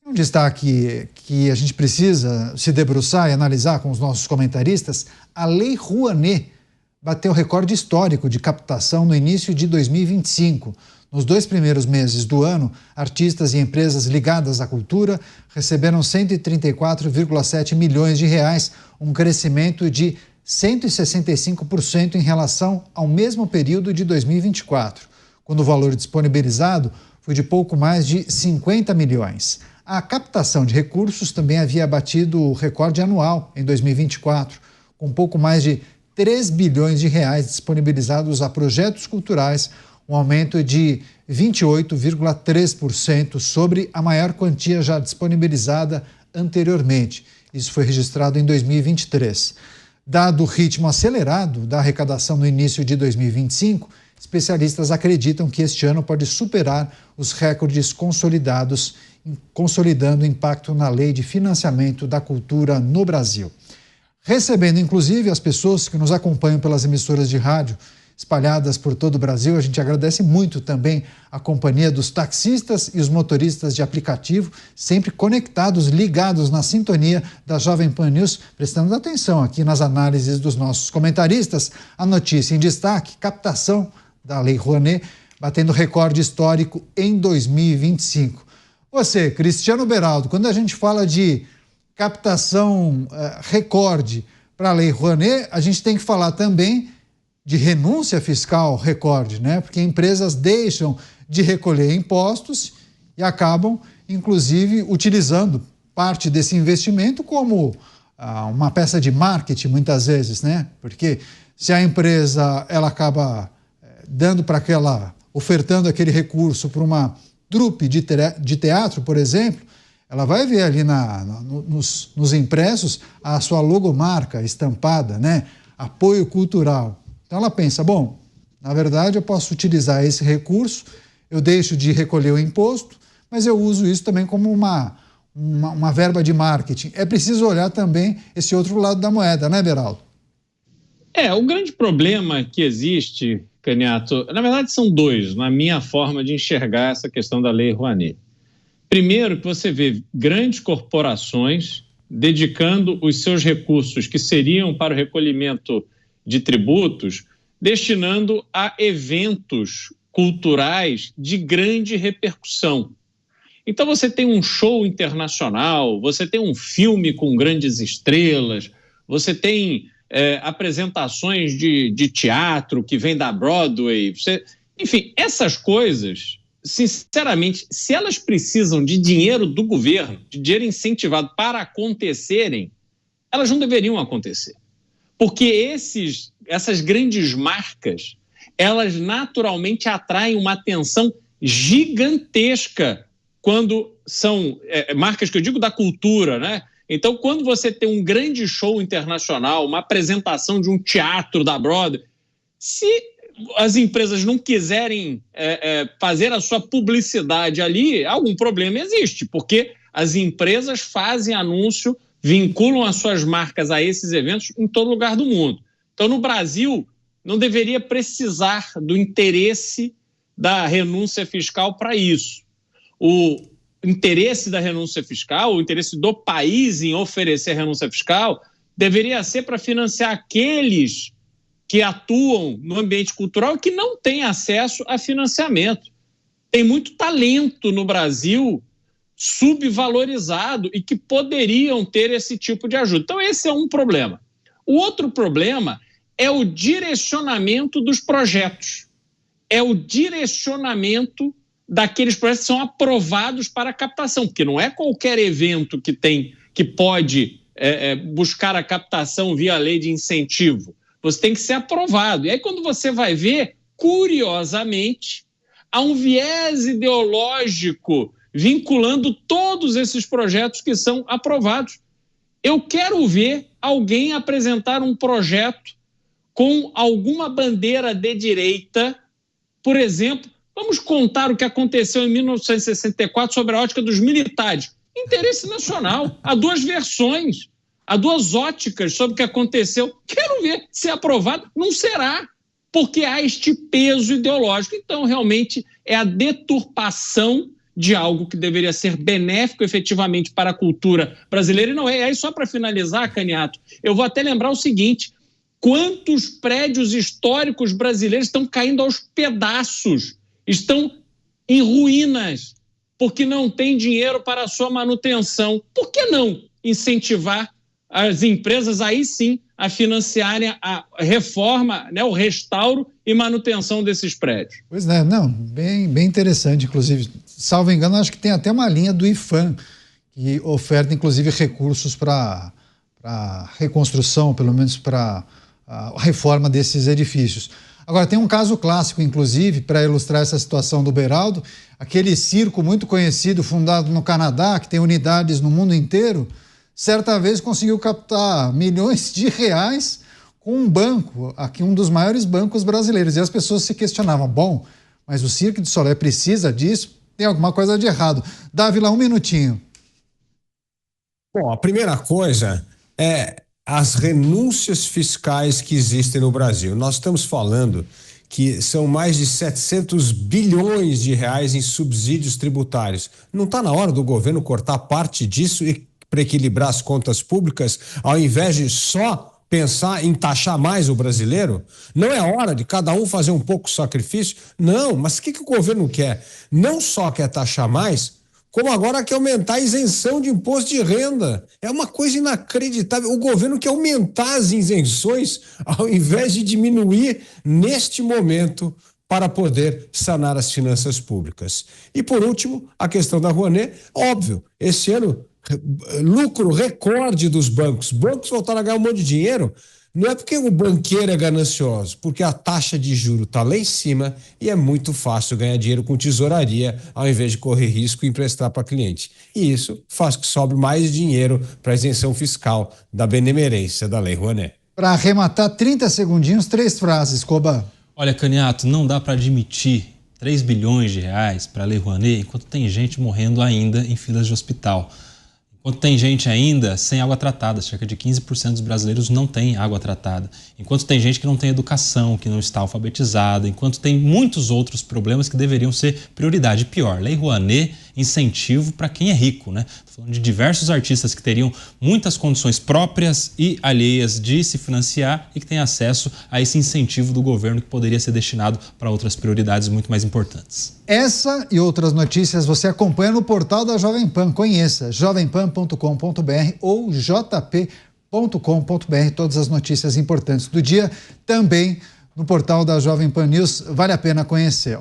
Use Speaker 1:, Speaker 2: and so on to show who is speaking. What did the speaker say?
Speaker 1: Um destaque que a gente precisa se debruçar e analisar com os nossos comentaristas: a Lei Rouanet bateu recorde histórico de captação no início de 2025. Nos 2 primeiros meses do ano, artistas e empresas ligadas à cultura receberam 134,7 milhões de reais, um crescimento de 165% em relação ao mesmo período de 2024, quando o valor disponibilizado foi de pouco mais de 50 milhões. A captação de recursos também havia batido o recorde anual em 2024, com pouco mais de 3 bilhões de reais disponibilizados a projetos culturais, um aumento de 28,3% sobre a maior quantia já disponibilizada anteriormente. Isso foi registrado em 2023. Dado o ritmo acelerado da arrecadação no início de 2025, especialistas acreditam que este ano pode superar os recordes consolidados, consolidando o impacto na lei de financiamento da cultura no Brasil. Recebendo, inclusive, as pessoas que nos acompanham pelas emissoras de rádio espalhadas por todo o Brasil, a gente agradece muito também a companhia dos taxistas e os motoristas de aplicativo, sempre conectados, ligados na sintonia da Jovem Pan News, prestando atenção aqui nas análises dos nossos comentaristas. A notícia em destaque: captação da Lei Rouanet batendo recorde histórico em 2025. Você, Cristiano Beraldo, quando a gente fala de captação recorde para a Lei Rouanet, a gente tem que falar também de renúncia fiscal recorde, né? Porque empresas deixam de recolher impostos e acabam, inclusive, utilizando parte desse investimento como uma peça de marketing, muitas vezes, né? Porque se a empresa ela acaba ofertando aquele recurso para uma trupe de teatro, por exemplo, ela vai ver ali nos impressos a sua logomarca estampada, né? Apoio cultural. Então ela pensa, bom, na verdade eu posso utilizar esse recurso, eu deixo de recolher o imposto, mas eu uso isso também como uma verba de marketing. É preciso olhar também esse outro lado da moeda, né, Beraldo?
Speaker 2: O grande problema que existe, Caniato, na verdade são dois, na minha forma de enxergar essa questão da Lei Rouanet. Primeiro, que você vê grandes corporações dedicando os seus recursos que seriam para o recolhimento de tributos, destinando a eventos culturais de grande repercussão. Então você tem um show internacional, você tem um filme com grandes estrelas, você tem apresentações de teatro que vem da Broadway, enfim, essas coisas, sinceramente, se elas precisam de dinheiro do governo, de dinheiro incentivado para acontecerem, elas não deveriam acontecer. Porque essas grandes marcas, elas naturalmente atraem uma atenção gigantesca quando são marcas que eu digo da cultura, né? Então, quando você tem um grande show internacional, uma apresentação de um teatro da Broadway, se as empresas não quiserem fazer a sua publicidade ali, algum problema existe, porque as empresas fazem anúncio, vinculam as suas marcas a esses eventos em todo lugar do mundo. Então, no Brasil, não deveria precisar do interesse da renúncia fiscal para isso. O interesse da renúncia fiscal, o interesse do país em oferecer renúncia fiscal, deveria ser para financiar aqueles que atuam no ambiente cultural e que não têm acesso a financiamento. Tem muito talento no Brasil subvalorizado e que poderiam ter esse tipo de ajuda. Então, esse é um problema. O outro problema é o direcionamento dos projetos. É o direcionamento daqueles projetos que são aprovados para captação, porque não é qualquer evento que pode buscar a captação via lei de incentivo. Você tem que ser aprovado. E aí, quando você vai ver, curiosamente, há um viés ideológico vinculando todos esses projetos que são aprovados. Eu quero ver alguém apresentar um projeto com alguma bandeira de direita, por exemplo, vamos contar o que aconteceu em 1964 sobre a ótica dos militares. Interesse nacional, há duas versões, há duas óticas sobre o que aconteceu. Quero ver se é aprovado. Não será, porque há este peso ideológico. Então, realmente, é a deturpação de algo que deveria ser benéfico efetivamente para a cultura brasileira. E não é. E aí, só para finalizar, Caniato, eu vou até lembrar o seguinte: quantos prédios históricos brasileiros estão caindo aos pedaços, estão em ruínas, porque não tem dinheiro para a sua manutenção? Por que não incentivar as empresas aí sim a financiarem a reforma, né, o restauro e manutenção desses prédios?
Speaker 1: Pois é, não, bem interessante, inclusive. Salvo engano, acho que tem até uma linha do IPHAN que oferta, inclusive, recursos para reconstrução, pelo menos para a reforma desses edifícios. Agora, tem um caso clássico, inclusive, para ilustrar essa situação do Beraldo, aquele circo muito conhecido, fundado no Canadá, que tem unidades no mundo inteiro, certa vez conseguiu captar milhões de reais com um banco, aqui um dos maiores bancos brasileiros. E as pessoas se questionavam, bom, mas o Cirque du Soleil precisa disso? Tem alguma coisa de errado. Dávila, um minutinho.
Speaker 3: Bom, a primeira coisa é as renúncias fiscais que existem no Brasil. Nós estamos falando que são mais de 700 bilhões de reais em subsídios tributários. Não está na hora do governo cortar parte disso para equilibrar as contas públicas, ao invés de só pensar em taxar mais o brasileiro? Não é hora de cada um fazer um pouco de sacrifício? Não, mas o que o governo quer? Não só quer taxar mais, como agora quer aumentar a isenção de imposto de renda. É uma coisa inacreditável. O governo quer aumentar as isenções ao invés de diminuir neste momento para poder sanar as finanças públicas. E por último, a questão da Rouanet, óbvio, esse ano lucro recorde dos bancos. Bancos voltaram a ganhar um monte de dinheiro. Não é porque o banqueiro é ganancioso, porque a taxa de juros está lá em cima e é muito fácil ganhar dinheiro com tesouraria ao invés de correr risco e emprestar para cliente. E isso faz que sobre mais dinheiro para a isenção fiscal da benemerência da Lei Rouanet.
Speaker 1: Para arrematar, 30 segundinhos, 3 frases, Coba.
Speaker 4: Olha, Caniato, não dá para admitir 3 bilhões de reais para a Lei Rouanet enquanto tem gente morrendo ainda em filas de hospital. Enquanto tem gente ainda sem água tratada, cerca de 15% dos brasileiros não têm água tratada. Enquanto tem gente que não tem educação, que não está alfabetizada, enquanto tem muitos outros problemas que deveriam ser prioridade. Pior, Lei Rouanet, incentivo para quem é rico, né? Estou falando de diversos artistas que teriam muitas condições próprias e alheias de se financiar e que têm acesso a esse incentivo do governo que poderia ser destinado para outras prioridades muito mais importantes.
Speaker 1: Essa e outras notícias você acompanha no portal da Jovem Pan. Conheça jovempan.com.br ou jp.com.br. Todas as notícias importantes do dia também no portal da Jovem Pan News. Vale a pena conhecer.